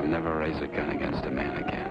I'll never raise a gun against a man again.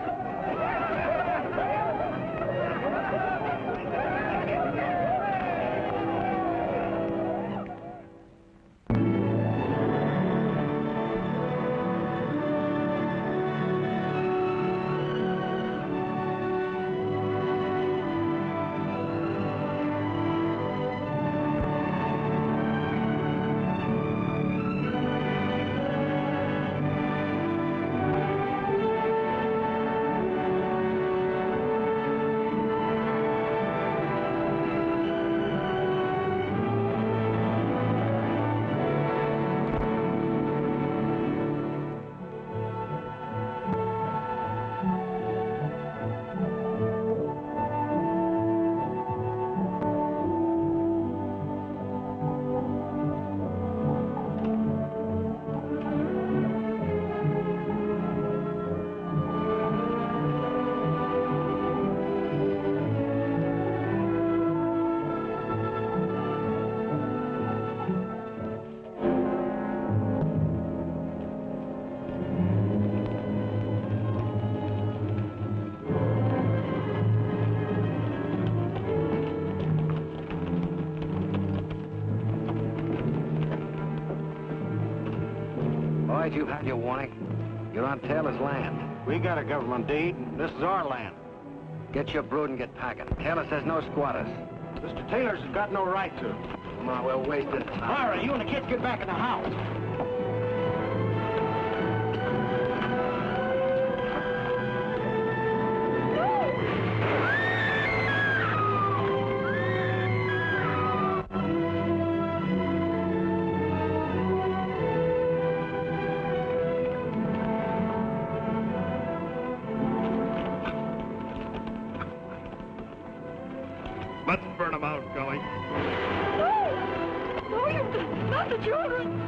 You've had your warning. You're on Taylor's land. We got a government deed. This is our land. Get your brood and get packing. Taylor says no squatters. Mr. Taylor's got no right to. Come on, we're wasting time. Myra, you and the kids get back in the house. Let's burn them out, Gully. No! No, you not the children!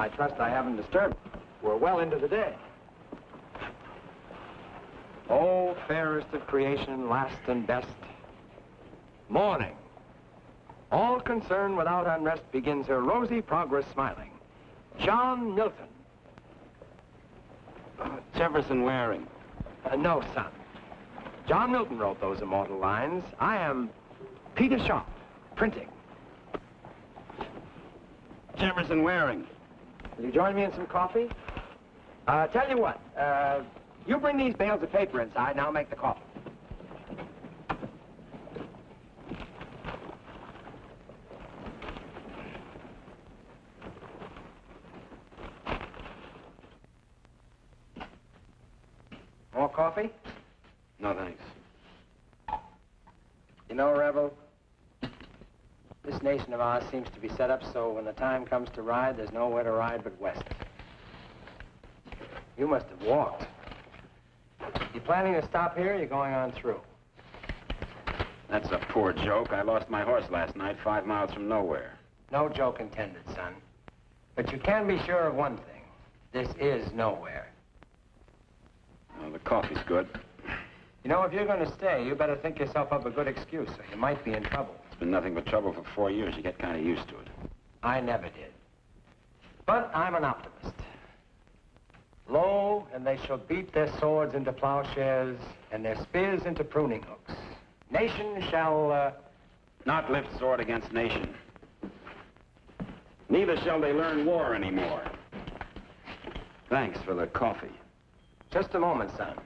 I trust I haven't disturbed. We're well into the day. Oh, fairest of creation, last and best. Morning. All concern without unrest begins her rosy progress smiling. John Milton. Jefferson Waring. No, son. John Milton wrote those immortal lines. I am Peter Sharp, printing. Jefferson Waring. Will you join me in some coffee? Tell you what, you bring these bales of paper inside and I'll make the coffee. More coffee? No, thanks. You know, Rebel, this nation of ours seems to be set up so when the time comes to ride, there's nowhere to ride but west. You must have walked. You planning to stop here or you going on through? That's a poor joke. I lost my horse last night 5 miles from nowhere. No joke intended, son. But you can be sure of one thing. This is nowhere. Well, the coffee's good. You know, if you're going to stay, you better think yourself up a good excuse, or you might be in trouble. It's been nothing but trouble for 4 years. You get kind of used to it. I never did. But I'm an optimist. Lo, and they shall beat their swords into plowshares and their spears into pruning hooks. Nation shall, Not lift sword against nation. Neither shall they learn war anymore. Thanks for the coffee. Just a moment, son.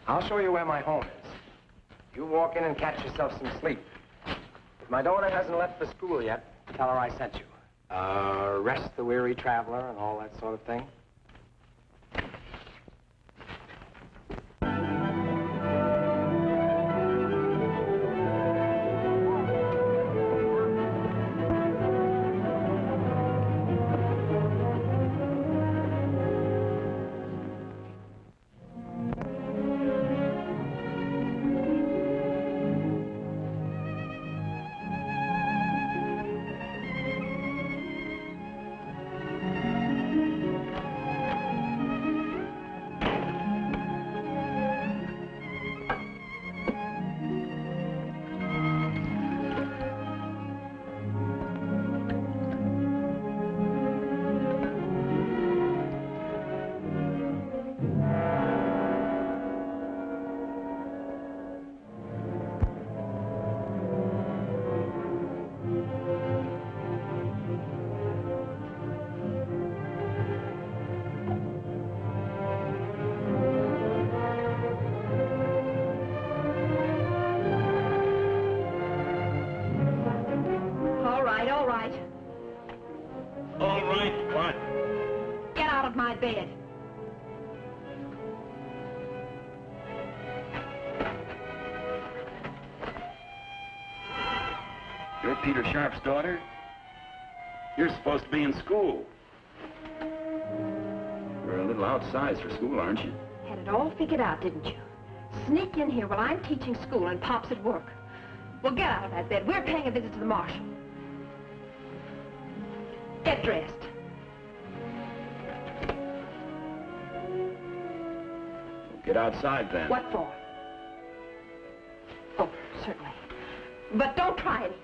I'll show you where my home is. You walk in and catch yourself some sleep. If my daughter hasn't left for school yet, tell her I sent you. Rest the weary traveler and all that sort of thing. Bed. You're Peter Sharp's daughter? You're supposed to be in school. You're a little outsized for school, aren't you? Had it all figured out, didn't you? Sneak in here while I'm teaching school and Pop's at work. Well, get out of that bed. We're paying a visit to the marshal. Get dressed. Get outside, then. What for? Oh, certainly. But don't try anything.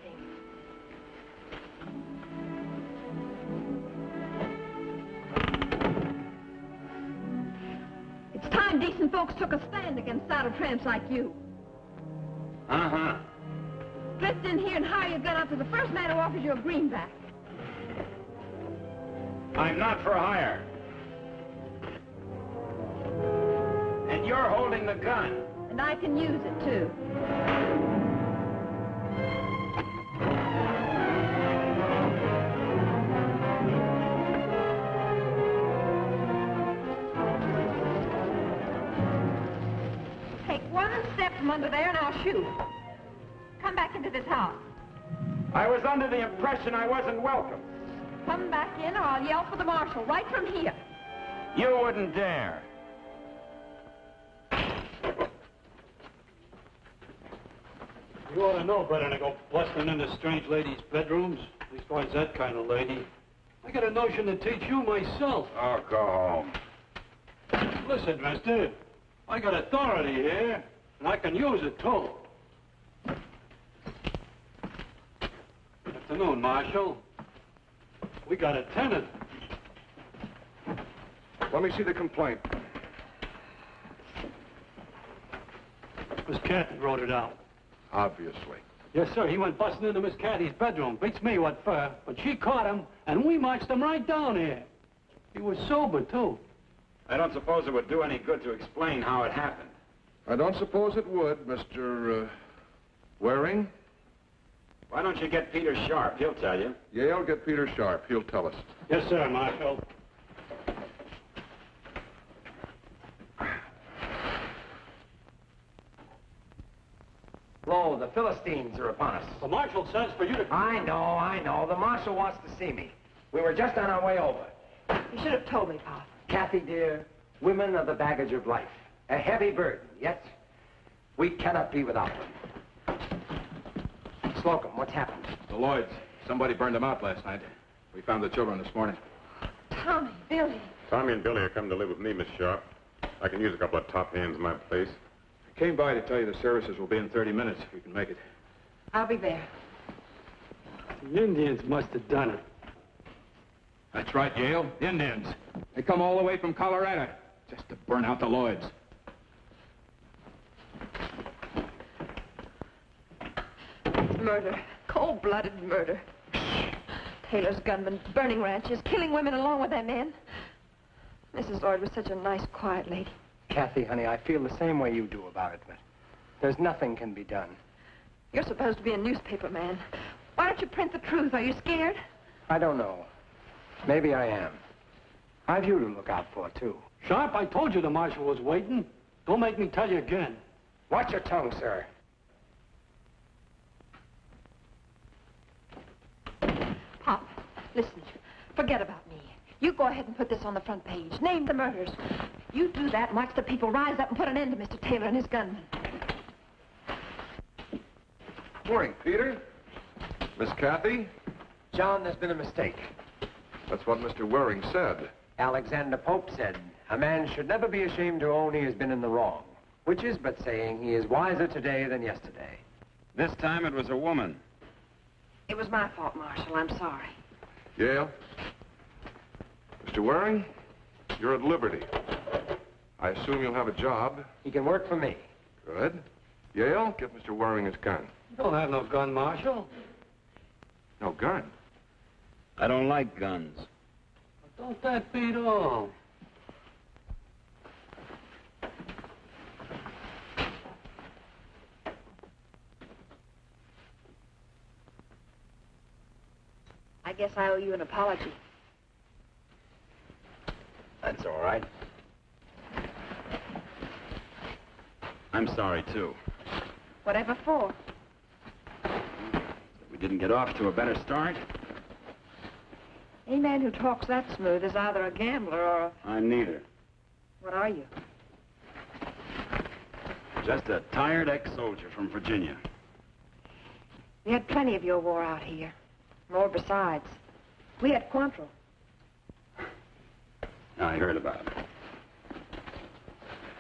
It's time decent folks took a stand against saddle tramps like you. Uh-huh. Drift in here and hire your gun out to the first man who offers you a greenback. I'm not for hire. And you're holding the gun. And I can use it, too. Take one step from under there and I'll shoot. Come back into this house. I was under the impression I wasn't welcome. Come back in or I'll yell for the marshal right from here. You wouldn't dare. You ought to know better than to go bustling into strange ladies' bedrooms. Leastwise, that kind of lady. I got a notion to teach you myself. Oh, go home. Listen, mister, I got authority here, and I can use it, too. Afternoon, Marshal. We got a tenant. Let me see the complaint. Miss Cathy wrote it out. Obviously. Yes, sir. He went busting into Miss Cathy's bedroom. Beats me what for. But she caught him, and we marched him right down here. He was sober, too. I don't suppose it would do any good to explain how it happened. I don't suppose it would, Mr. Waring. Why don't you get Peter Sharp? He'll tell you. Yale, get Peter Sharp. He'll tell us. Yes, sir, Marshal. Lo, the Philistines are upon us. The Marshal says for you to... I know. The marshal wants to see me. We were just on our way over. You should have told me, Pop. Kathy, dear, women are the baggage of life. A heavy burden, yet we cannot be without them. Slocum, what's happened? The Lloyds. Somebody burned them out last night. We found the children this morning. Tommy, Billy. Tommy and Billy are coming to live with me, Miss Sharp. I can use a couple of top hands in my place. I came by to tell you the services will be in 30 minutes, if you can make it. I'll be there. The Indians must have done it. That's right, Yale. The Indians. They come all the way from Colorado just to burn out the Lloyds. Murder. Cold-blooded murder. Taylor's gunmen burning ranches, killing women along with their men. Mrs. Lloyd was such a nice, quiet lady. Kathy, honey, I feel the same way you do about it, but there's nothing can be done. You're supposed to be a newspaper man. Why don't you print the truth? Are you scared? I don't know. Maybe I am. I've you to look out for, too. Sharp, I told you the Marshal was waiting. Don't make me tell you again. Watch your tongue, sir. Pop, listen. Forget about me. You go ahead and put this on the front page. Name the murders. You do that and watch the people rise up and put an end to Mr. Taylor and his gunmen. Morning, Peter. Miss Kathy? John, there's been a mistake. That's what Mr. Waring said. Alexander Pope said, a man should never be ashamed to own he has been in the wrong, which is but saying he is wiser today than yesterday. This time it was a woman. It was my fault, Marshal. I'm sorry. Yale? Mr. Waring, you're at liberty. I assume you'll have a job. He can work for me. Good. Yale, give Mr. Waring his gun. You don't have no gun, Marshal. No gun? I don't like guns. Don't that beat all? I guess I owe you an apology. That's all right. I'm sorry, too. Whatever for? We didn't get off to a better start. Any man who talks that smooth is either a gambler or a... I'm neither. What are you? Just a tired ex-soldier from Virginia. We had plenty of your war out here. More besides. We had Quantrill. I heard about it.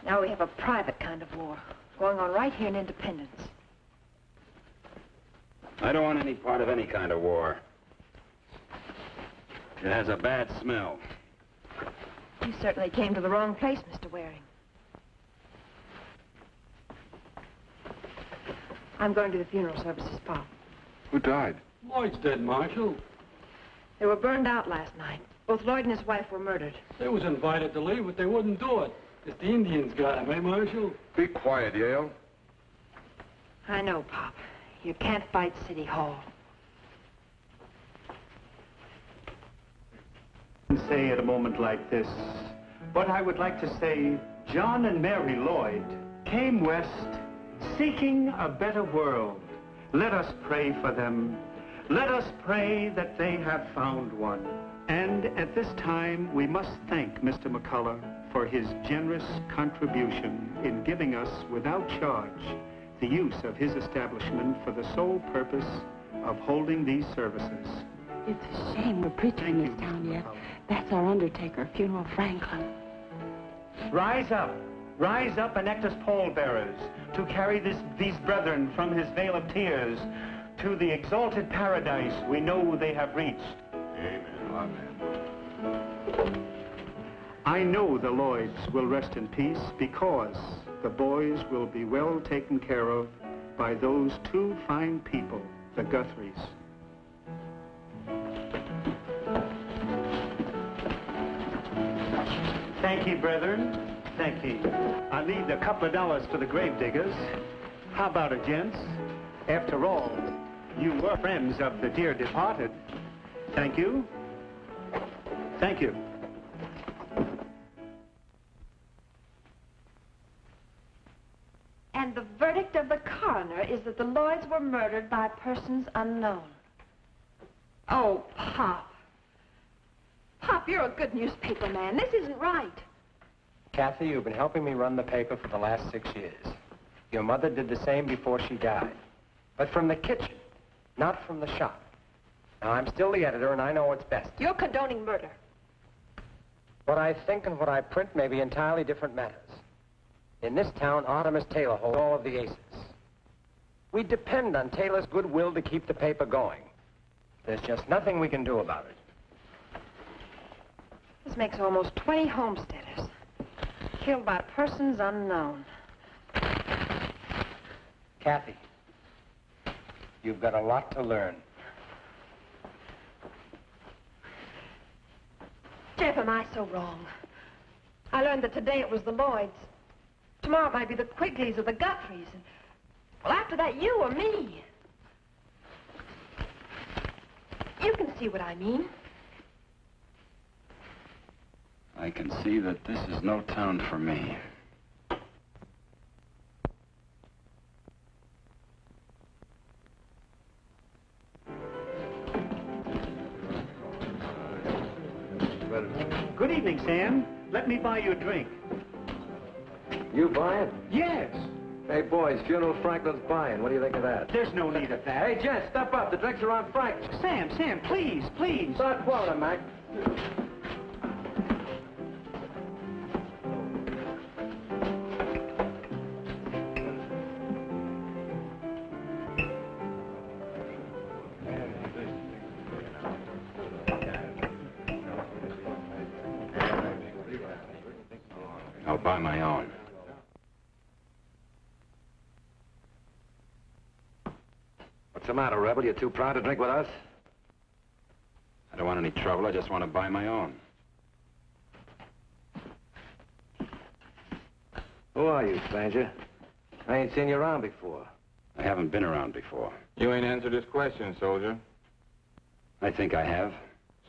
Now we have a private kind of war going on right here in Independence. I don't want any part of any kind of war. It has a bad smell. You certainly came to the wrong place, Mr. Waring. I'm going to the funeral services, Pop. Who died? Lloyd's dead, Marshal. They were burned out last night. Both Lloyd and his wife were murdered. They was invited to leave, but they wouldn't do it. It's the Indians got him, eh, Marshal? Be quiet, Yale. I know, Pop. You can't fight City Hall. Say at a moment like this, but I would like to say John and Mary Lloyd came west seeking a better world. Let us pray for them. Let us pray that they have found one. And at this time, we must thank Mr. McCullough for his generous contribution in giving us, without charge, the use of his establishment for the sole purpose of holding these services. It's a shame we're preaching in this town yet. That's our undertaker, Funeral Franklin. Rise up and act as pallbearers to carry these brethren from his vale of tears to the exalted paradise we know they have reached. Amen. Amen. I know the Lloyds will rest in peace because the boys will be well taken care of by those two fine people, the Guthries. Thank ye, brethren. Thank ye. I leave a couple of dollars for the grave diggers. How about it, gents? After all, you were friends of the dear departed. Thank you. Thank you. And the verdict of the coroner is that the Lloyds were murdered by persons unknown. Oh, Pop. Pop, you're a good newspaper man. This isn't right. Kathy, you've been helping me run the paper for the last 6 years. Your mother did the same before she died. But from the kitchen, not from the shop. Now, I'm still the editor, and I know what's best. You're condoning murder. What I think and what I print may be entirely different matters. In this town, Artemis Taylor holds all of the aces. We depend on Taylor's goodwill to keep the paper going. There's just nothing we can do about it. This makes almost 20 homesteaders killed by persons unknown. Kathy, you've got a lot to learn. Jeff, am I so wrong? I learned that today it was the Lloyds. Tomorrow it might be the Quigleys or the Guthries. And, well, after that, you or me. You can see what I mean. I can see that this is no town for me. Good evening, Sam. Let me buy you a drink. You buying? Yes. Hey, boys, funeral Franklin's buying. What do you think of that? There's no need of that. Hey, Jess, step up. The drinks are on Franklin. Sam, please, please. Start quoting, Mac. I'll buy my own. What's the matter, Rebel? You too proud to drink with us? I don't want any trouble. I just want to buy my own. Who are you, stranger? I ain't seen you around before. I haven't been around before. You ain't answered his question, soldier. I think I have.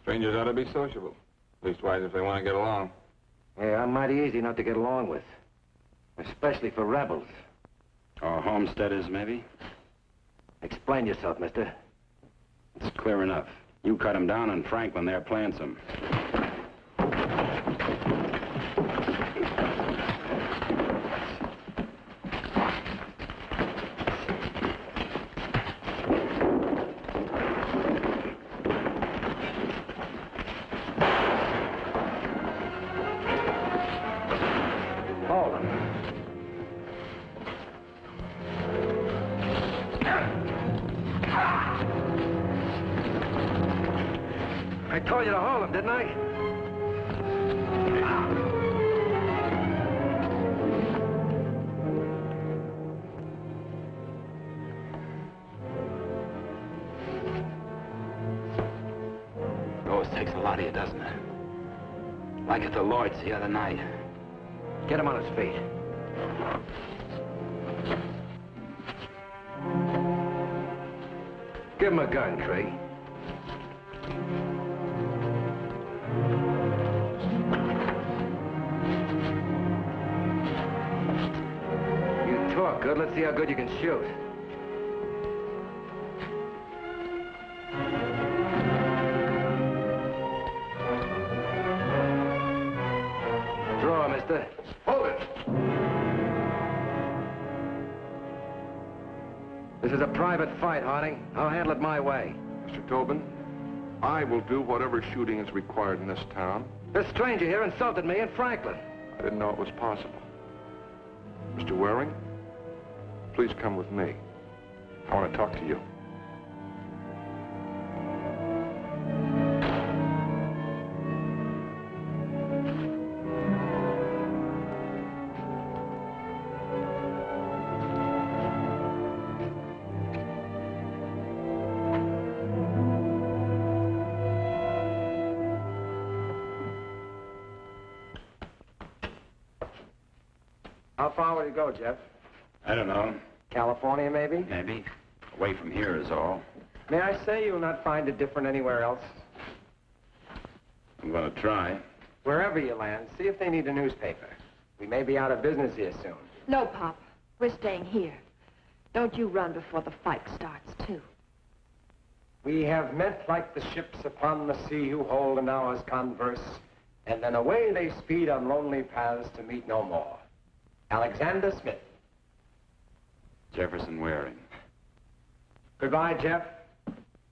Strangers ought to be sociable. Leastwise, if they want to get along. Yeah, I'm mighty easy not to get along with. Especially for rebels. Or homesteaders, maybe? Explain yourself, mister. It's clear enough. You cut them down, and Franklin there plants them. Hold him. I told you to hold him, didn't I? Always takes a lot of you, doesn't it? Like at the Lloyds the other night. Get him on his feet. Give him a gun, Tree. You talk good. Let's see how good you can shoot. Draw, mister. Hold it! This is a private fight, Harding. I'll handle it my way. Mr. Tobin, I will do whatever shooting is required in this town. This stranger here insulted me in Franklin. I didn't know it was possible. Mr. Waring, please come with me. I want to talk to you. How far would you go, Jeff? I don't know. California, maybe? Maybe. Away from here is all. May I say you'll not find it different anywhere else? I'm going to try. Wherever you land, see if they need a newspaper. We may be out of business here soon. No, Pop. We're staying here. Don't you run before the fight starts, too. We have met like the ships upon the sea who hold an hour's converse, and then away they speed on lonely paths to meet no more. Alexander Smith. Jefferson Waring. Goodbye, Jeff,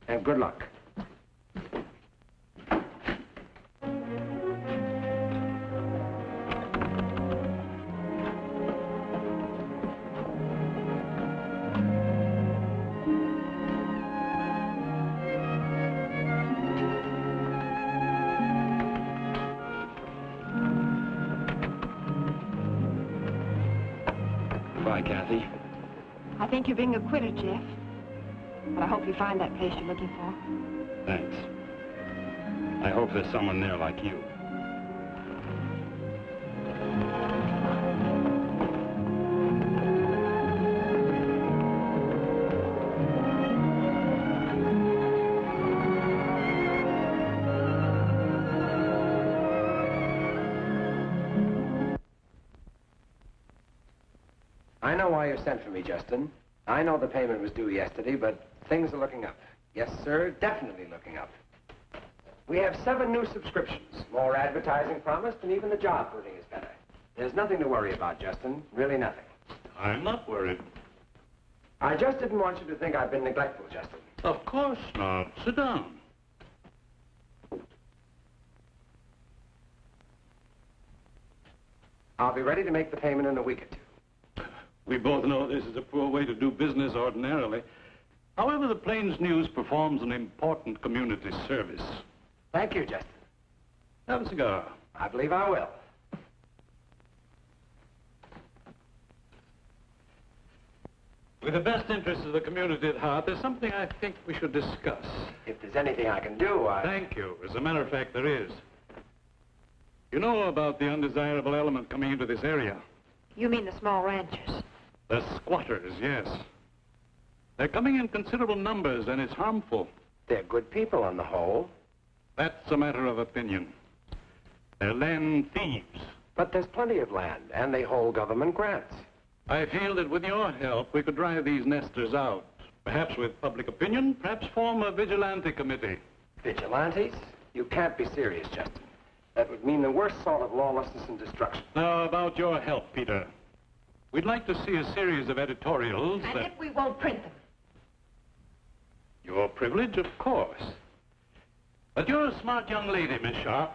and good luck. Goodbye, Kathy. I think you're being acquitted, Jeff. But I hope you find that place you're looking for. Thanks. I hope there's someone there like you. I know why you sent for me, Justin. I know the payment was due yesterday, but things are looking up. Yes, sir, definitely looking up. We have 7 new subscriptions, more advertising promised, and even the job printing is better. There's nothing to worry about, Justin. Really nothing. I'm not worried. I just didn't want you to think I've been neglectful, Justin. Of course not. Sit down. I'll be ready to make the payment in a week or 2. We both know this is a poor way to do business ordinarily. However, the Plains News performs an important community service. Thank you, Justin. Have a cigar. I believe I will. With the best interests of the community at heart, there's something I think we should discuss. If there's anything I can do, Thank you. As a matter of fact, there is. You know about the undesirable element coming into this area? You mean the small ranchers? The squatters, yes. They're coming in considerable numbers, and it's harmful. They're good people on the whole. That's a matter of opinion. They're land thieves. But there's plenty of land, and they hold government grants. I feel that with your help, we could drive these nesters out. Perhaps with public opinion, perhaps form a vigilante committee. Vigilantes? You can't be serious, Justin. That would mean the worst sort of lawlessness and destruction. Now, about your help, Peter. We'd like to see a series of editorials And that... if we won't print them? Your privilege, of course. But you're a smart young lady, Miss Sharp.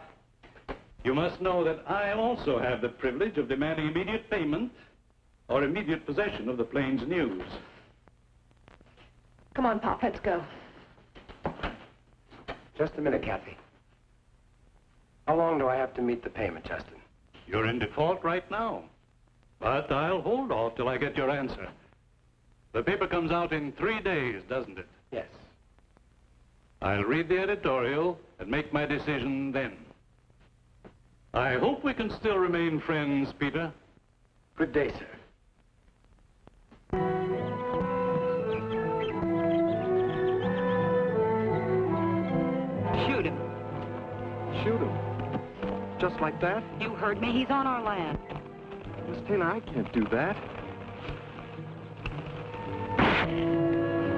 You must know that I also have the privilege of demanding immediate payment or immediate possession of the Plains News. Come on, Pop, let's go. Just a minute, Kathy. How long do I have to meet the payment, Justin? You're in default right now. But I'll hold off till I get your answer. The paper comes out in 3 days, doesn't it? Yes. I'll read the editorial and make my decision then. I hope we can still remain friends, Peter. Good day, sir. Shoot him. Shoot him. Just like that? You heard me. He's on our land. Miss Taylor, I can't do that.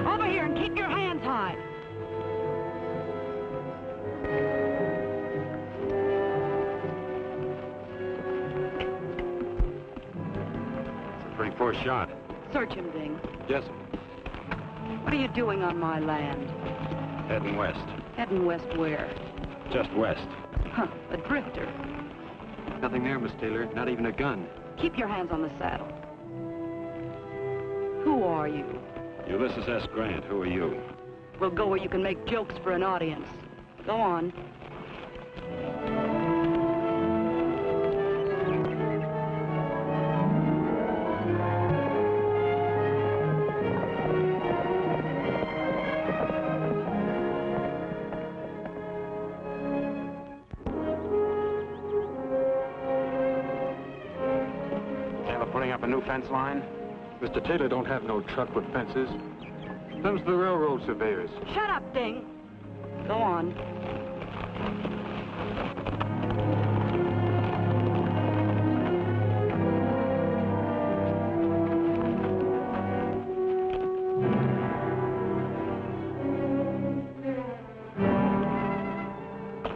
Over here and keep your hands high. It's a pretty poor shot. Search him, Ding. Yes, What are you doing on my land? heading west. Heading west where? Just west. Huh, a drifter. Nothing there, Miss Taylor. Not even a gun. Keep your hands on the saddle. Who are you? Ulysses S. Grant, who are you? We'll go where you can make jokes for an audience. Go on. Taylor putting up a new fence line? Mr. Taylor don't have no truck with fences. Them's the railroad surveyors. Shut up, Ding. Go on.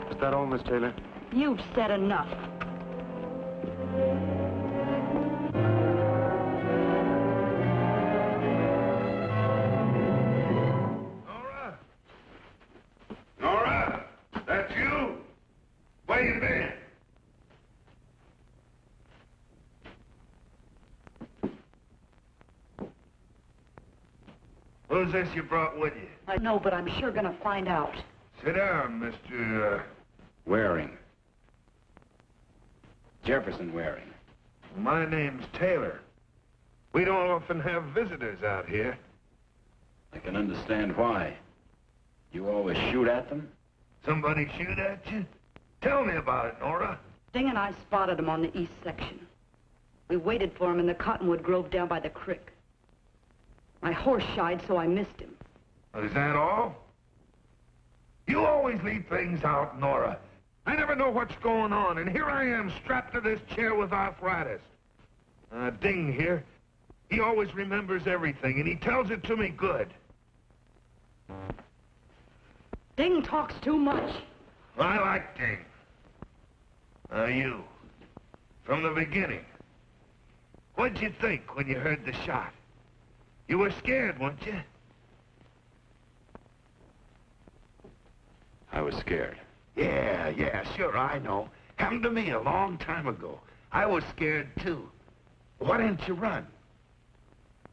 Is that all, Miss Taylor? You've said enough. Nora, that's you? Where you been? Who's this you brought with you? I know, but I'm sure gonna find out. Sit down, Mr. Waring. Jefferson Waring. My name's Taylor. We don't often have visitors out here. I can understand why. You always shoot at them? Somebody shoot at you? Tell me about it, Nora. Ding and I spotted him on the east section. We waited for him in the cottonwood grove down by the creek. My horse shied, so I missed him. Is that all? You always leave things out, Nora. I never know what's going on, and here I am strapped to this chair with arthritis. Ding here, he always remembers everything, and he tells it to me good. Ding talks too much. I like Ding. You, from the beginning, what'd you think when you heard the shot? You were scared, weren't you? I was scared. Yeah, sure, I know. Happened to me a long time ago. I was scared, too. Why didn't you run?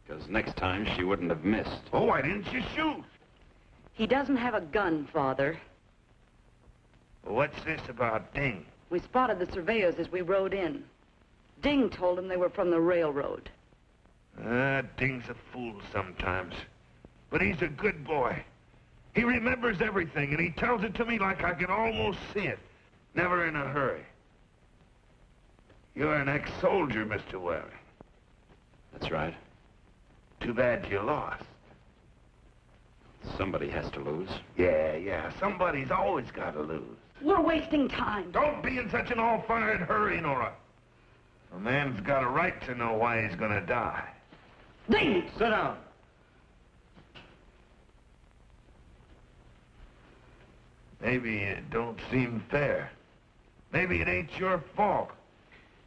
Because next time she wouldn't have missed. Oh, why didn't you shoot? He doesn't have a gun, Father. What's this about Ding? We spotted the surveyors as we rode in. Ding told him they were from the railroad. Ding's a fool sometimes. But he's a good boy. He remembers everything, and he tells it to me like I can almost see it. Never in a hurry. You're an ex-soldier, Mr. Waring. That's right. Too bad you lost. Somebody has to lose. Yeah, somebody's always got to lose. We're wasting time. Don't be in such an all-fired hurry, Nora. A man's got a right to know why he's gonna die. Ding! Sit down. Maybe it don't seem fair. Maybe it ain't your fault.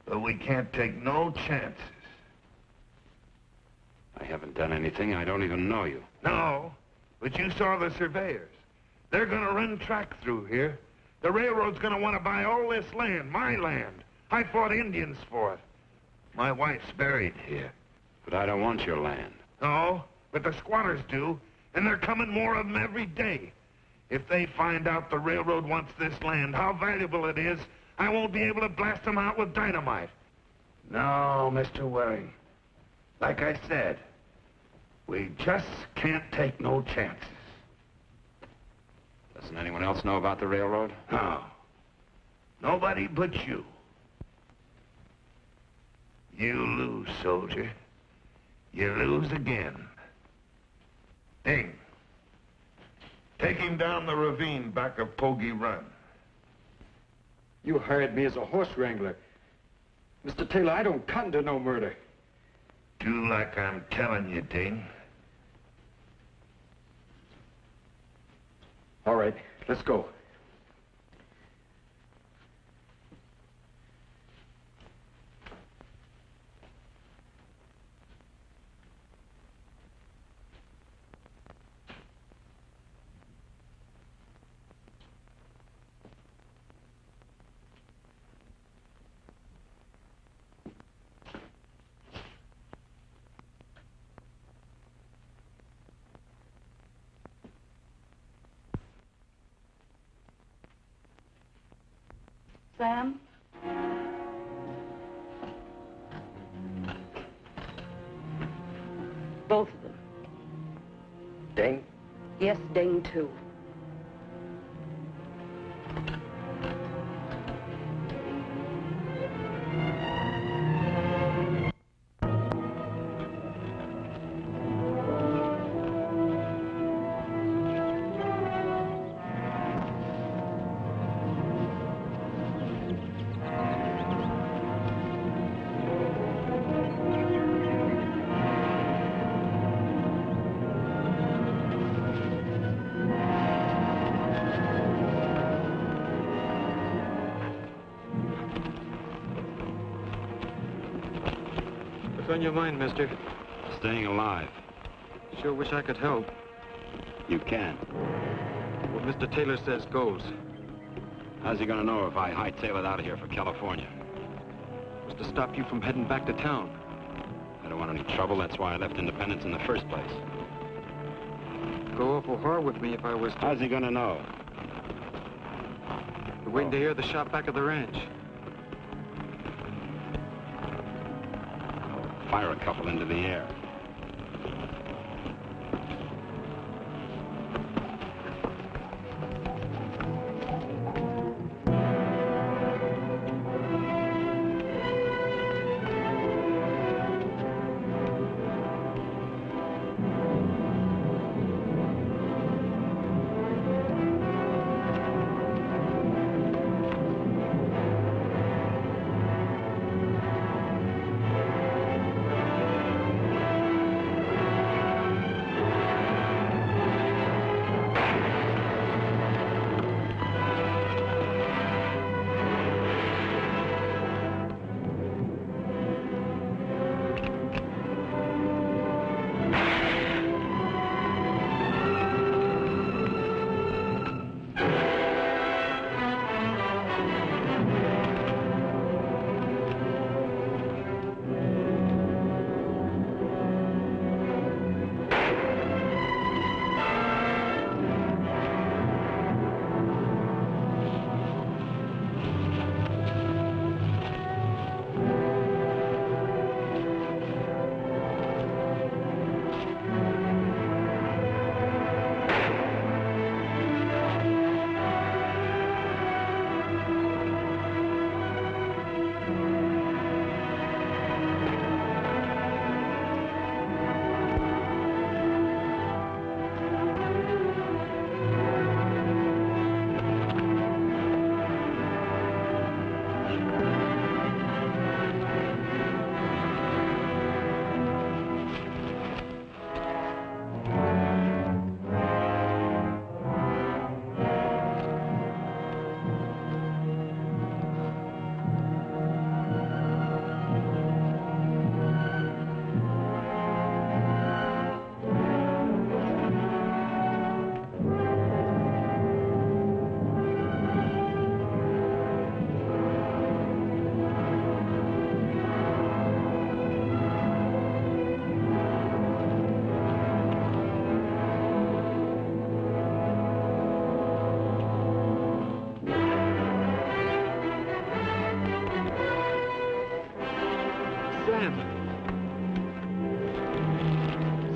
But we can't take no chances. I haven't done anything. I don't even know you. No, but you saw the surveyors. They're gonna run track through here. The railroad's gonna want to buy all this land, my land. I fought Indians for it. My wife's buried here. But I don't want your land. No, but the squatters do, and they're coming more of them every day. If they find out the railroad wants this land, how valuable it is, I won't be able to blast them out with dynamite. No, Mr. Waring. Like I said, we just can't take no chances. Doesn't anyone else know about the railroad? No. Nobody but you. You lose, soldier. You lose again. Ding. Take him down the ravine back of Pogey Run. You hired me as a horse wrangler. Mr. Taylor, I don't cotton to no murder. Do like I'm telling you, Ding. All right, let's go. Sam? Both of them. Ding? Yes, Ding, too. on your mind, mister? Staying alive. Sure wish I could help. You can. What Mr. Taylor says goes. How's he gonna know if I hightail it out of here for California? Was to stop you from heading back to town. I don't want any trouble. That's why I left Independence in the first place. Go awful hard with me if I was to... How's he gonna know? We're waiting to hear the shot back of the ranch. Fire a couple into the air.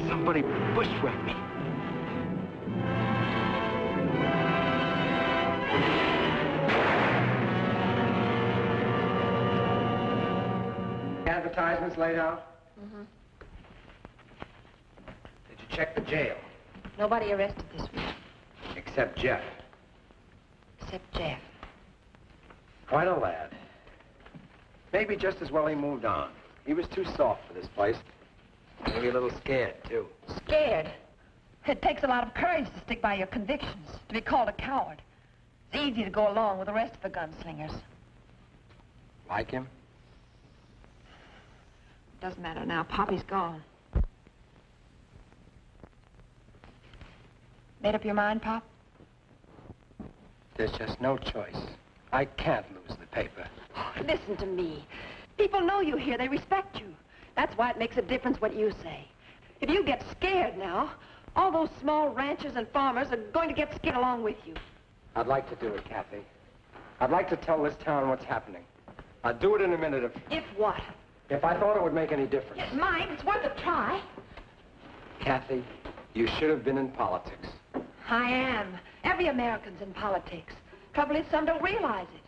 Somebody bushwhacked me. Advertisements laid out? Mm-hmm. Did you check the jail? Nobody arrested this week. Except Jeff. Except Jeff. Quite a lad. Maybe just as well he moved on. He was too soft for this place. Maybe a little scared, too. Scared? It takes a lot of courage to stick by your convictions, to be called a coward. It's easy to go along with the rest of the gunslingers. Like him? Doesn't matter now. Poppy's gone. Made up your mind, Pop? There's just no choice. I can't lose the paper. Listen to me. People know you here. They respect you. That's why it makes a difference what you say. If you get scared now, all those small ranchers and farmers are going to get scared along with you. I'd like to do it, Kathy. I'd like to tell this town what's happening. I'd do it in a minute If what? if I thought it would make any difference. It might. It's worth a try. Kathy, you should have been in politics. I am. Every American's in politics. Trouble is, some don't realize it.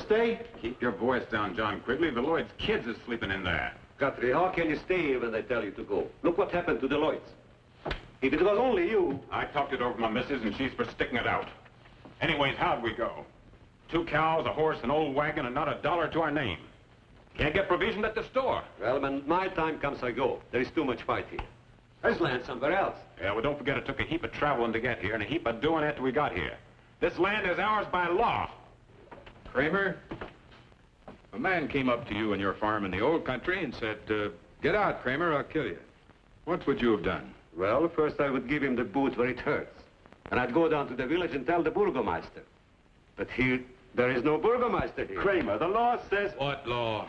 Stay? Keep your voice down, John Quigley. The Lloyd's kids is sleeping in there. Guthrie, how can you stay here when they tell you to go? Look what happened to the Lloyds. If it was only you... I talked it over with my missus, and she's for sticking it out. Anyways, how'd we go? 2 cows, a horse, an old wagon, and not a dollar to our name. Can't get provisions at the store. Well, when my time comes, I go. There is too much fight here. There's land somewhere else. Yeah, well, don't forget it took a heap of traveling to get here and a heap of doing after we got here. This land is ours by law. Kramer, a man came up to you in your farm in the old country and said, get out, Kramer, I'll kill you. What would you have done? Well, first I would give him the boot where it hurts. And I'd go down to the village and tell the burgomaster. But here, there is no burgomaster here. Kramer, the law says... What law?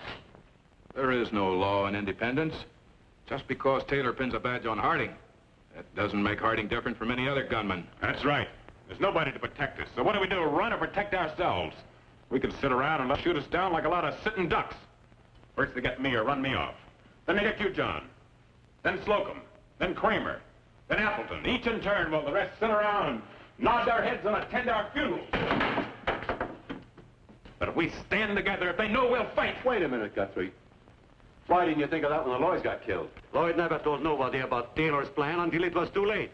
There is no law in Independence. Just because Taylor pins a badge on Harding, that doesn't make Harding different from any other gunman. That's right. There's nobody to protect us. So what do? Run or protect ourselves? We can sit around and let shoot us down like a lot of sitting ducks. First they get me or run me off. Then they get you, John. Then Slocum. Then Kramer. Then Appleton. Each in turn while the rest sit around and nod their heads and attend our funerals. But if we stand together, if they know we'll fight... Wait a minute, Guthrie. Why didn't you think of that when the Lloyds got killed? Lloyd never told nobody about Taylor's plan until it was too late.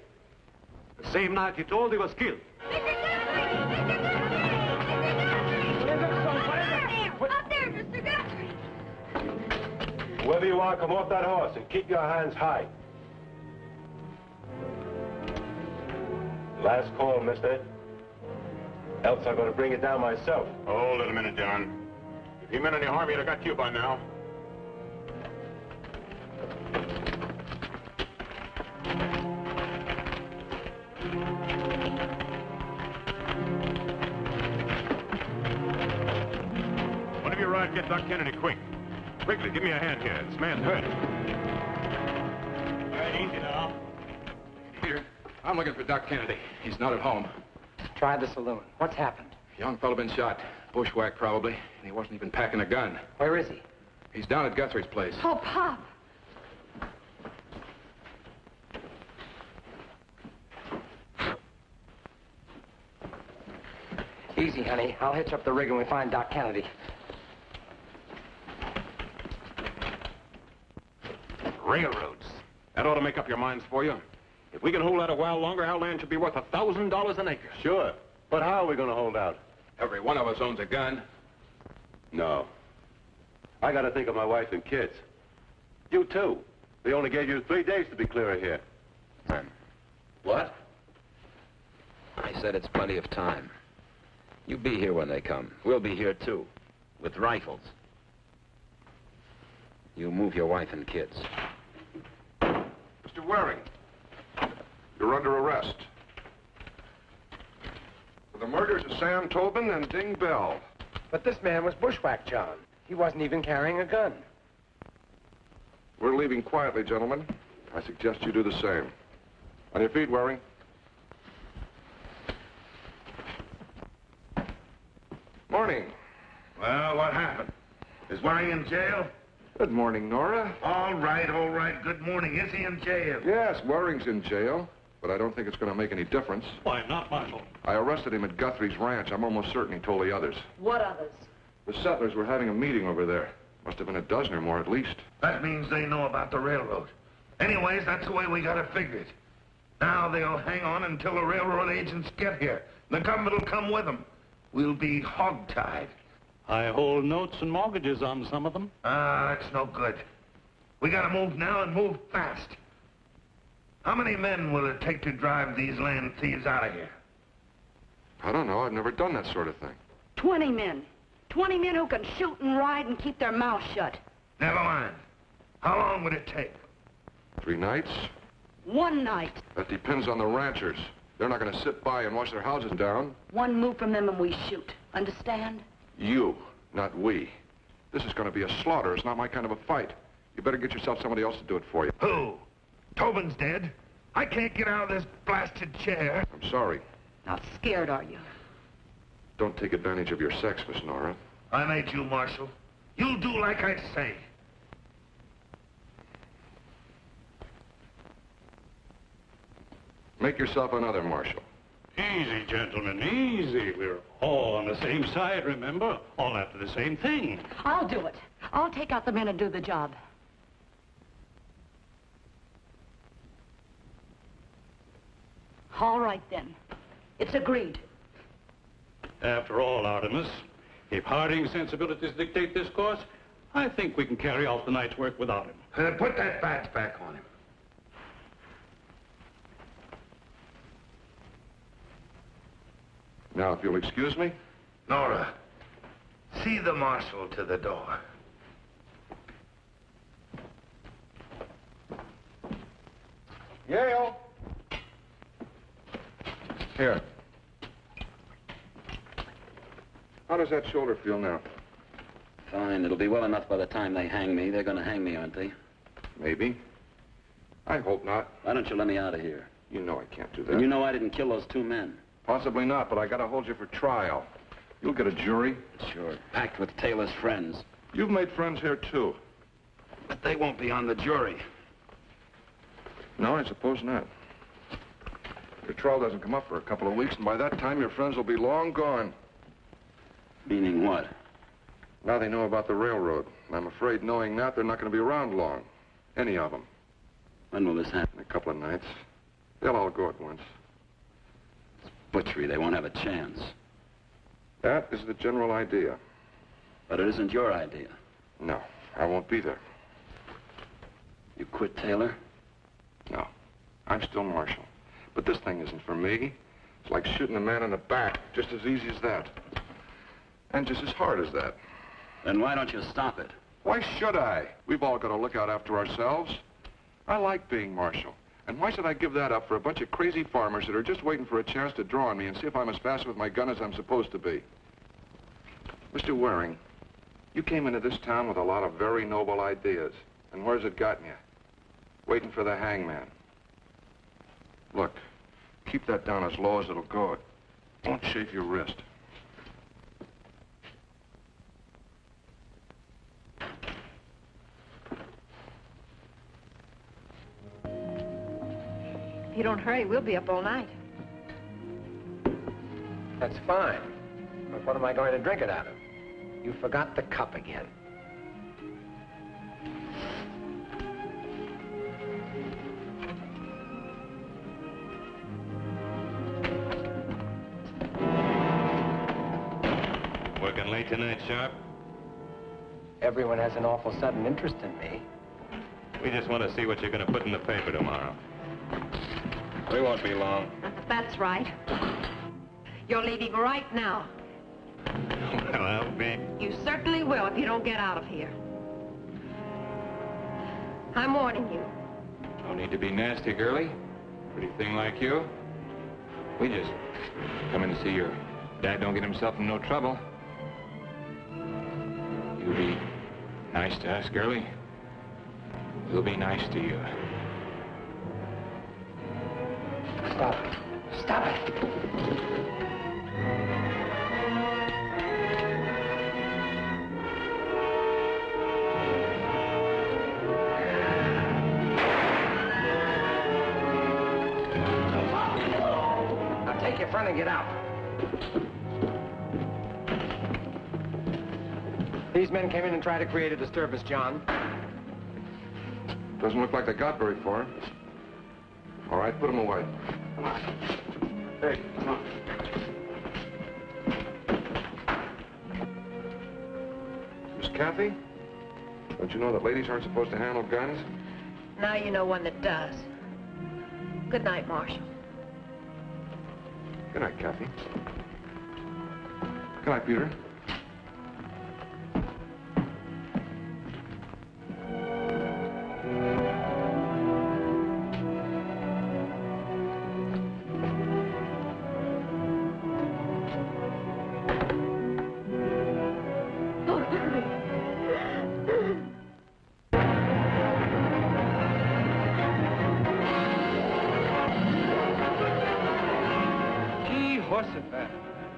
The same night he told, he was killed. Up there, Mr. Guthrie! Whoever you are, come off that horse and keep your hands high. Last call, mister. Else I'm going to bring it down myself. Hold it a minute, John. If he meant any harm, he'd have got you by now. One of you ride, get Doc Kennedy quick. Quickly, give me a hand here. This man's hurt. All right, easy now. Peter, I'm looking for Doc Kennedy. He's not at home. Try the saloon. What's happened? Young fellow been shot. Bushwhacked, probably. And he wasn't even packing a gun. Where is he? He's down at Guthrie's place. Oh, Pop. Easy, honey. I'll hitch up the rig when we find Doc Kennedy. Railroads. That ought to make up your minds for you. If we can hold out a while longer, our land should be worth $1,000 an acre. Sure. But how are we going to hold out? Every one of us owns a gun. No. I got to think of my wife and kids. You, too. They only gave you 3 days to be clear of here. What? I said it's plenty of time. You be here when they come. We'll be here, too. With rifles. You move your wife and kids. Mr. Waring, you're under arrest for the murders of Sam Tobin and Ding Bell. But this man was bushwhacked, John. He wasn't even carrying a gun. We're leaving quietly, gentlemen. I suggest you do the same. On your feet, Waring. Morning. Well, what happened? Is Waring in jail? Good morning, Nora. All right, all right. Good morning. Is he in jail? Yes, Waring's in jail, but I don't think it's going to make any difference. Why not, Marshal? I arrested him at Guthrie's ranch. I'm almost certain he told the others. What others? The settlers were having a meeting over there. Must have been a dozen or more at least. That means they know about the railroad. Anyways, that's the way we gotta figure it. Now they'll hang on until the railroad agents get here. The government will come with them. We'll be hogtied. I hold notes and mortgages on some of them. Ah, that's no good. We gotta move now and move fast. How many men will it take to drive these land thieves out of here? I don't know. I've never done that sort of thing. 20 men. 20 men who can shoot and ride and keep their mouths shut. Never mind. How long would it take? 3 nights? 1 night. That depends on the ranchers. They're not going to sit by and watch their houses down. 1 move from them and we shoot. Understand? You, not we. This is going to be a slaughter. It's not my kind of a fight. You better get yourself somebody else to do it for you. Who? Tobin's dead. I can't get out of this blasted chair. I'm sorry. Not scared, are you? Don't take advantage of your sex, Miss Nora. I made you, Marshal. You'll do like I say. Make yourself another, Marshal. Easy, gentlemen, easy. We're all on the same side, remember? All after the same thing. I'll do it. I'll take out the men and do the job. All right, then. It's agreed. After all, Artemis, if Harding's sensibilities dictate this course, I think we can carry off the night's work without him. Put that badge back on him. Now, if you'll excuse me. Nora, see the marshal to the door. Yale. Here. How does that shoulder feel now? Fine. It'll be well enough by the time they hang me. They're going to hang me, aren't they? Maybe. I hope not. Why don't you let me out of here? You know I can't do that. And you know I didn't kill those 2 men. Possibly not, but I gotta hold you for trial. You'll get a jury. Sure. Packed with Taylor's friends. You've made friends here, too. But they won't be on the jury. No, I suppose not. Your trial doesn't come up for a couple of weeks, and by that time, your friends will be long gone. Meaning what? Now they know about the railroad. And I'm afraid, knowing that, they're not going to be around long. Any of them. When will this happen? In a couple of nights. They'll all go at once. It's butchery. They won't have a chance. That is the general idea. But it isn't your idea. No, I won't be there. You quit Taylor? No, I'm still marshal. But this thing isn't for me. It's like shooting a man in the back, just as easy as that. And just as hard as that. Then why don't you stop it? Why should I? We've all got to look out after ourselves. I like being marshal. And why should I give that up for a bunch of crazy farmers that are just waiting for a chance to draw on me and see if I'm as fast with my gun as I'm supposed to be? Mr. Waring, you came into this town with a lot of very noble ideas. And where's it gotten you? Waiting for the hangman. Look, keep that down as low as it'll go. Don't chafe your wrist. If you don't hurry, we'll be up all night. That's fine. But what am I going to drink it out of? You forgot the cup again. Working late tonight, Sharp? Everyone has an awful sudden interest in me. We just want to see what you're going to put in the paper tomorrow. We won't be long. That's right. You're leaving right now. Well, I'll be. You certainly will if you don't get out of here. I'm warning you. No need to be nasty, girlie. Pretty thing like you. We just come in to see your dad don't get himself in no trouble. You be nice to us, girlie. We'll be nice to you. Stop it. Stop it. Now take your friend and get out. These men came in and tried to create a disturbance, John. Doesn't look like they got very far. All right, put them away. Come on. Hey, come on. Miss Kathy, don't you know that ladies aren't supposed to handle guns? Now you know one that does. Good night, Marshal. Good night, Kathy. Good night, Peter.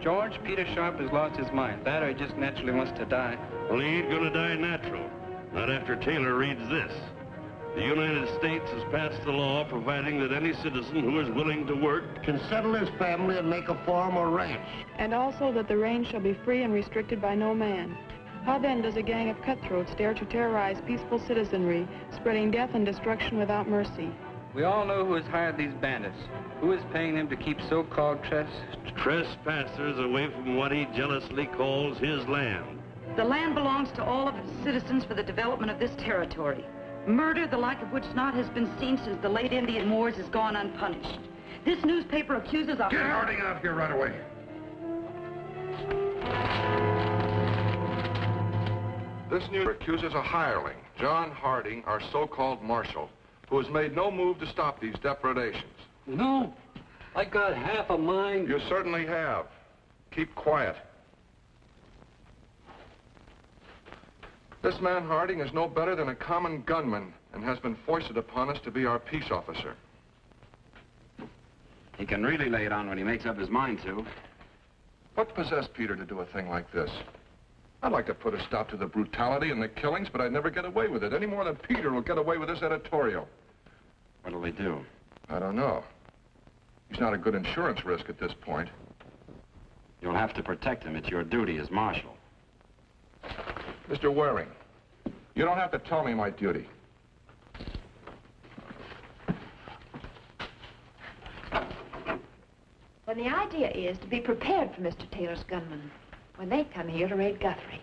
George, Peter Sharp has lost his mind. That or he just naturally wants to die. Well, he ain't gonna die natural. Not after Taylor reads this. The United States has passed a law providing that any citizen who is willing to work Can settle his family and make a farm or ranch. And also that the range shall be free and restricted by no man. How then does a gang of cutthroats dare to terrorize peaceful citizenry, spreading death and destruction without mercy? We all know who has hired these bandits. Who is paying them to keep so-called trespassers away from what he jealously calls his land. The land belongs to all of its citizens for the development of this territory. Murder, the like of which not has been seen since the late Indian Wars, has gone unpunished. This newspaper accuses a... Get Harding out here right away. This news accuses a hireling, John Harding, our so-called marshal, who has made no move to stop these depredations. No, I got half a mind. You certainly have. Keep quiet. This man Harding is no better than a common gunman and has been foisted upon us to be our peace officer. He can really lay it on when he makes up his mind to. What possessed Peter to do a thing like this? I'd like to put a stop to the brutality and the killings, but I'd never get away with it, any more than Peter will get away with this editorial. What'll he do? I don't know. He's not a good insurance risk at this point. You'll have to protect him. It's your duty as marshal. Mr. Waring, you don't have to tell me my duty. Then the idea is to be prepared for Mr. Taylor's gunmen when they come here to raid Guthrie.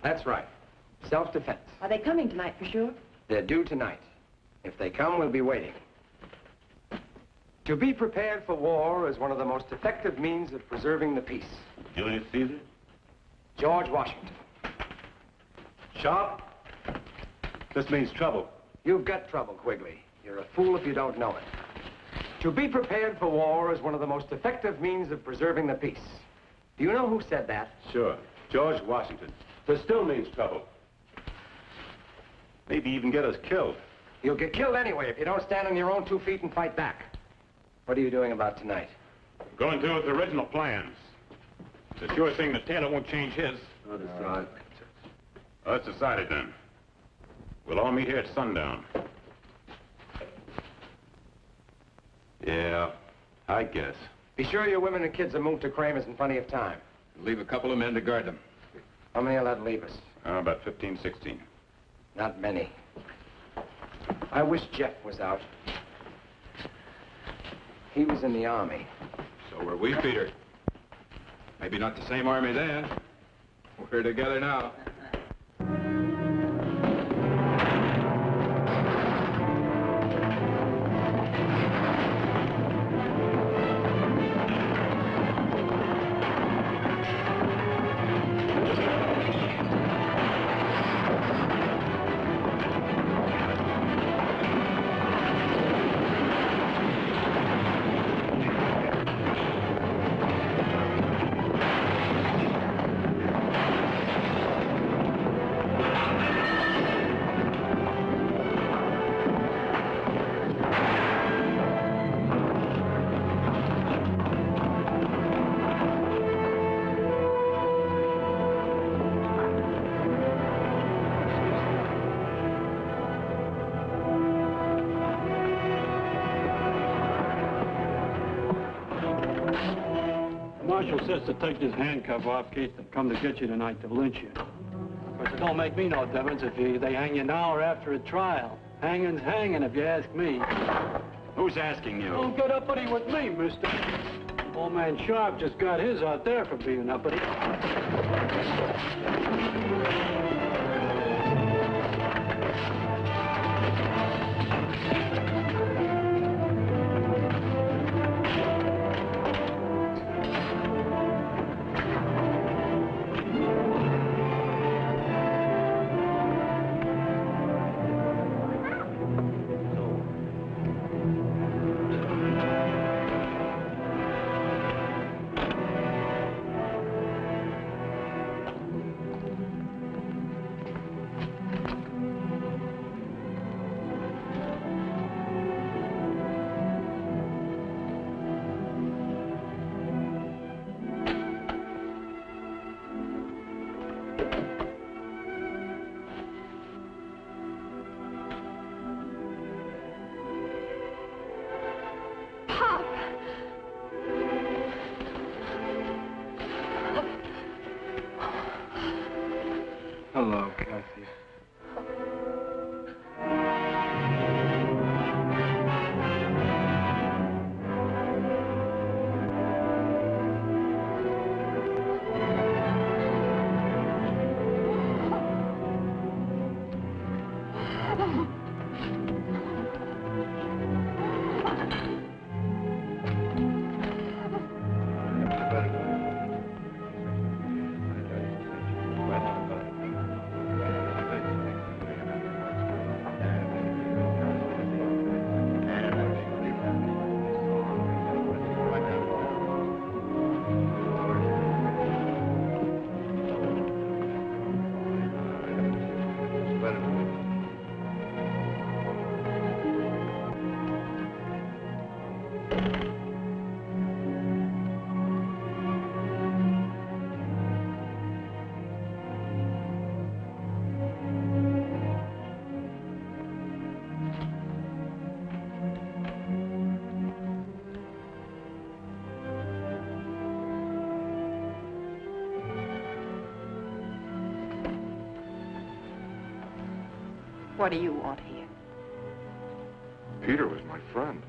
That's right. Self-defense. Are they coming tonight for sure? They're due tonight. If they come, we'll be waiting. To be prepared for war is one of the most effective means of preserving the peace. Julius Caesar? George Washington. Sharp? This means trouble. You've got trouble, Quigley. You're a fool if you don't know it. To be prepared for war is one of the most effective means of preserving the peace. Do you know who said that? Sure. George Washington. This still means trouble. Maybe even get us killed. You'll get killed anyway if you don't stand on your own 2 feet and fight back. What are you doing about tonight? Going through with the original plans. It's a sure thing that Taylor won't change his. Not decide. Well, that's decided then. We'll all meet here at sundown. Yeah, I guess. Be sure your women and kids are moved to Kramer's in plenty of time. Leave a couple of men to guard them. How many will that leave us? About 15, 16. Not many. I wish Jeff was out. He was in the army. So were we, Peter. Maybe not the same army then. We're together now. Marshal says to take this handcuff off in case they come to get you tonight to lynch you. Of course, it don't make me no difference if they hang you now or after a trial. Hanging's hanging, if you ask me. Who's asking you? Don't get uppity with me, mister. Old man Sharp just got his out there for being uppity. Hello, Kathy. What do you want here? Peter was my friend.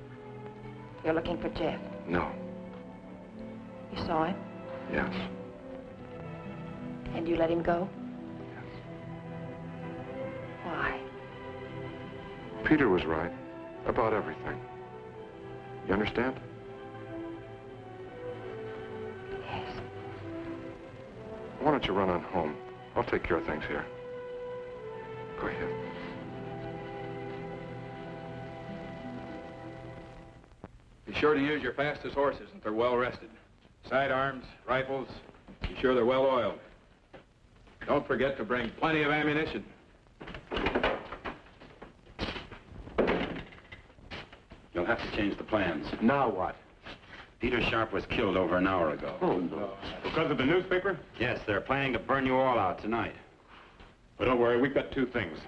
You're looking for Jeff. No. You saw him? Yes. And you let him go? Why? Peter was right about everything. You understand? Yes. Why don't you run on home? I'll take care of things here. Go ahead. Be sure to use your fastest horses and they're well rested. Sidearms, rifles, be sure they're well oiled. Don't forget to bring plenty of ammunition. You'll have to change the plans. Now what? Peter Sharp was killed over an hour ago. Oh, no. Because of the newspaper? Yes, they're planning to burn you all out tonight. But don't worry, we've got two things.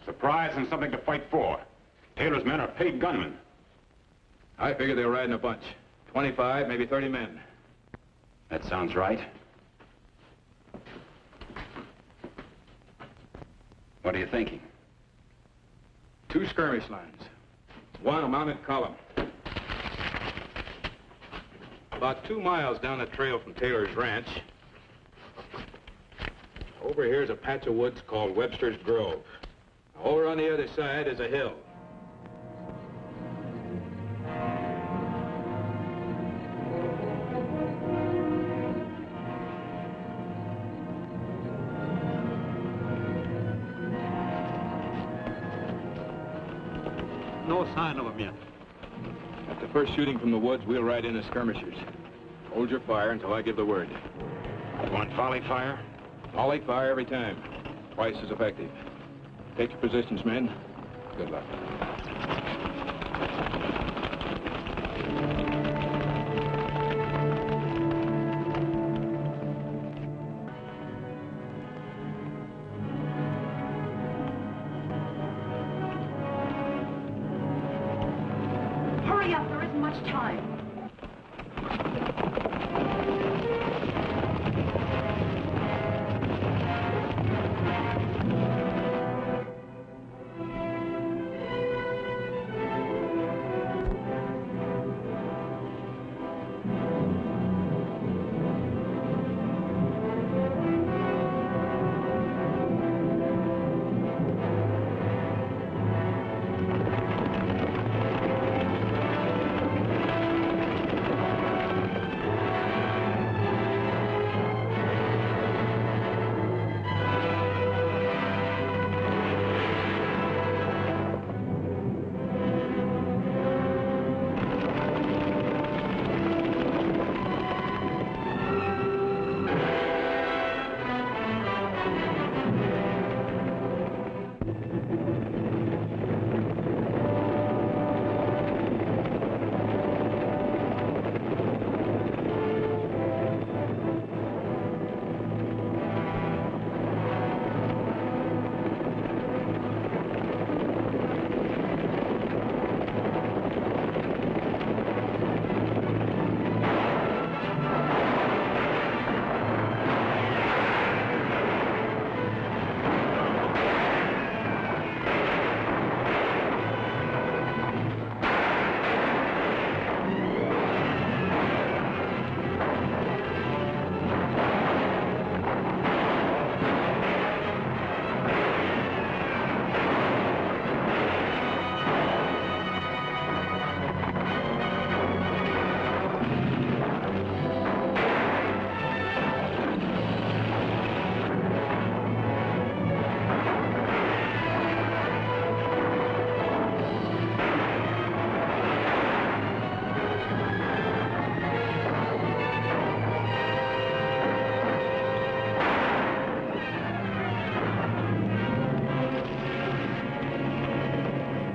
Surprise and something to fight for. Taylor's men are paid gunmen. I figure they'll ride in a bunch. 25, maybe 30 men. That sounds right. What are you thinking? 2 skirmish lines. 1 a mounted column. About 2 miles down the trail from Taylor's ranch, over here's a patch of woods called Webster's Grove. Over on the other side is a hill. No sign of them yet. At the first shooting from the woods, we'll ride in as skirmishers. Hold your fire until I give the word. You want volley fire? Volley fire every time. Twice as effective. Take your positions, men. Good luck. Hurry up, there isn't much time.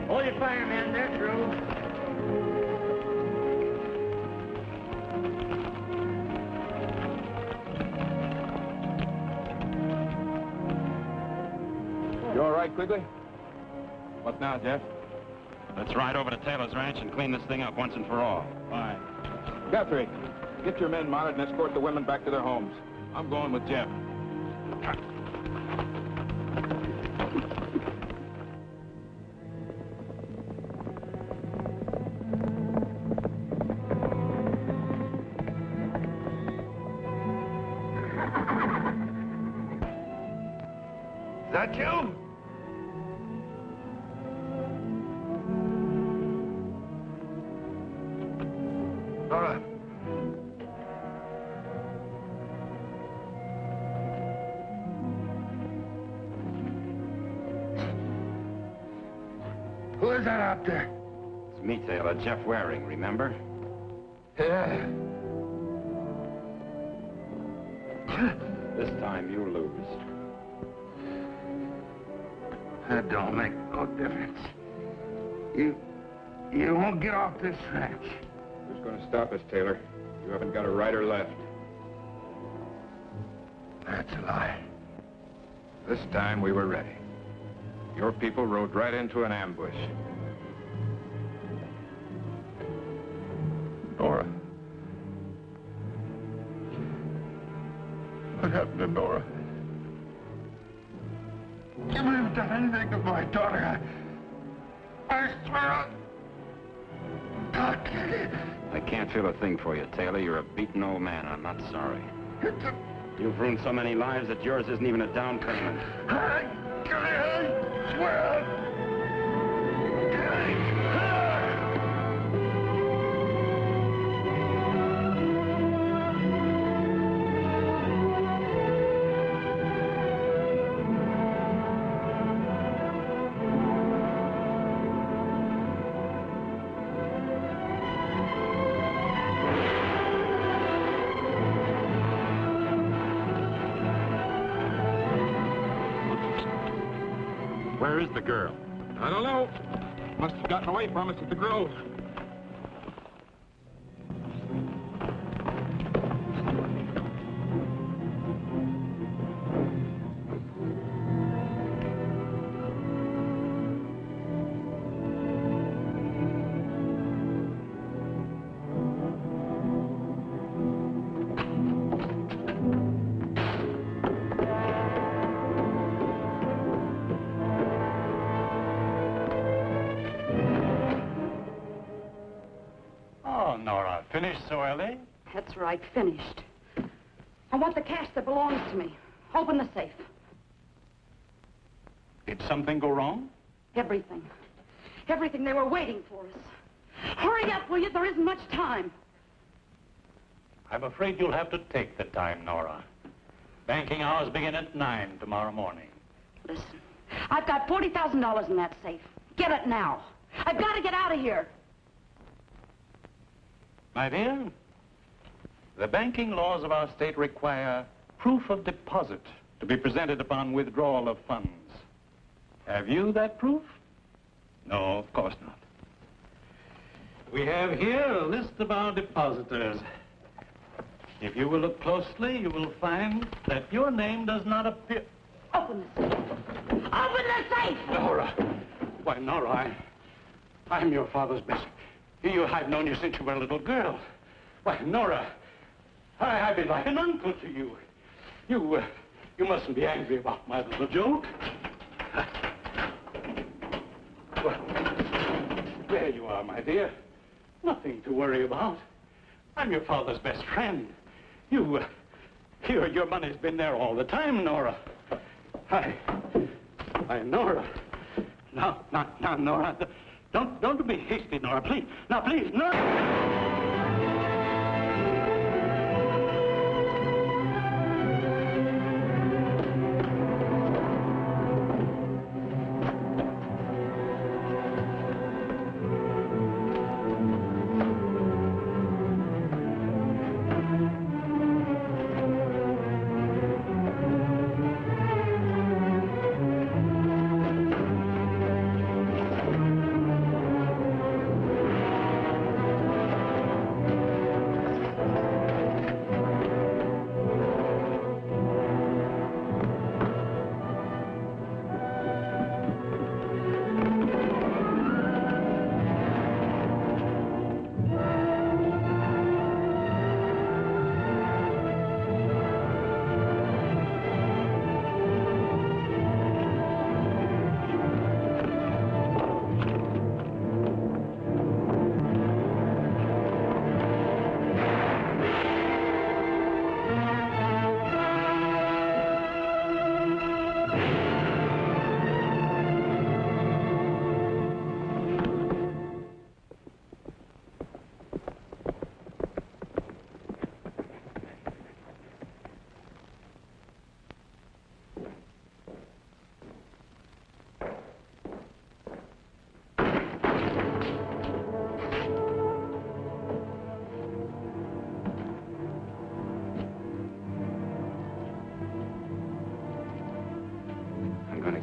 Hold your fire, men. They're through. You all right, Quigley? What now, Jeff? Let's ride over to Taylor's ranch and clean this thing up once and for all. Fine. Guthrie, get your men mounted and escort the women back to their homes. I'm going with Jeff. That you? Nora. Who is that out there? It's me, Taylor. Jeff Waring, remember? Yeah. This time you lose. That don't make no difference. You won't get off this ranch. Who's going to stop us, Taylor? You haven't got a right or left. That's a lie. This time we were ready. Your people rode right into an ambush. Nora. What happened to Nora? You may have done anything to my daughter. I swear I'll kill you. I can't feel a thing for you, Taylor. You're a beaten old man. I'm not sorry. You've ruined so many lives that yours isn't even a down payment. I swear. Where is the girl? I don't know. Must have gotten away from us at the Grove. Nora, finished so early? That's right, finished. I want the cash that belongs to me. Open the safe. Did something go wrong? Everything. Everything. They were waiting for us. Hurry up, will you? There isn't much time. I'm afraid you'll have to take the time, Nora. Banking hours begin at 9 tomorrow morning. Listen, I've got $40,000 in that safe. Get it now. I've got to get out of here. My dear, the banking laws of our state require proof of deposit to be presented upon withdrawal of funds. Have you that proof? No, of course not. We have here a list of our depositors. If you will look closely, you will find that your name does not appear... Open the safe. Open the safe! Nora! Why, Nora, I'm your father's best... I've known you since you were a little girl. Why, Nora, I've been like an uncle to you. You mustn't be angry about my little joke. Well, there you are, my dear. Nothing to worry about. I'm your father's best friend. Your money's been there all the time, Nora. Nora. Now, Nora, don't be hasty, Nora, please. Now, please, Nora.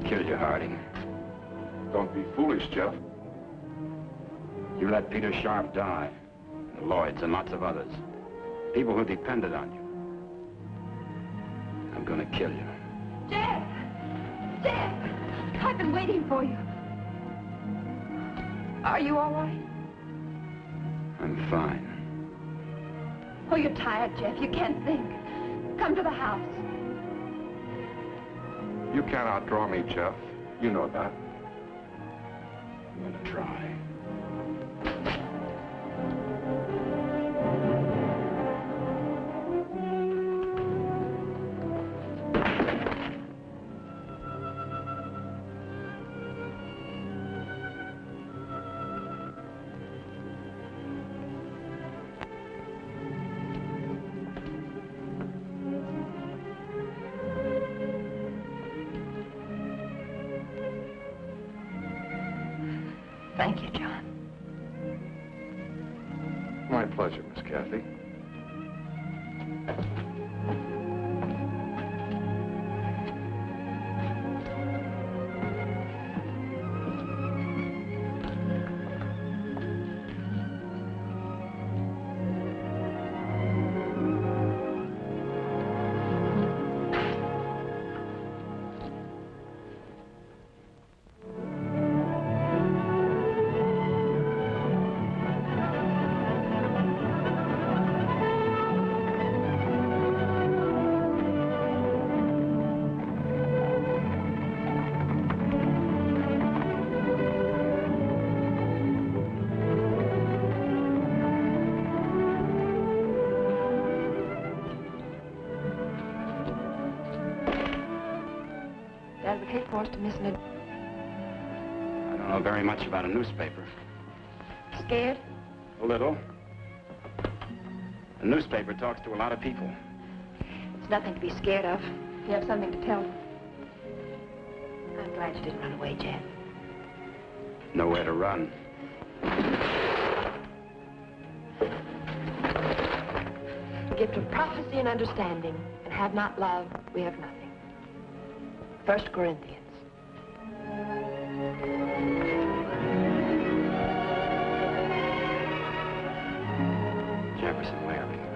kill you, Harding. Don't be foolish, Jeff. You let Peter Sharp die, and the Lloyds and lots of others. People who depended on you. I'm gonna kill you. Jeff! Jeff! I've been waiting for you. Are you all right? I'm fine. Oh, you're tired, Jeff. You can't think. Come to the house. You can't outdraw me, Jeff. You know that. I'm gonna try. Thank you, John. My pleasure, Miss Kathy. Dad would hate for us to miss it. I don't know very much about a newspaper. Scared? A little. A newspaper talks to a lot of people. It's nothing to be scared of. You have something to tell them. I'm glad you didn't run away, Jeff. Nowhere to run. The gift of prophecy and understanding, and have not love, we have nothing. 1 Corinthians. Jefferson Whaley.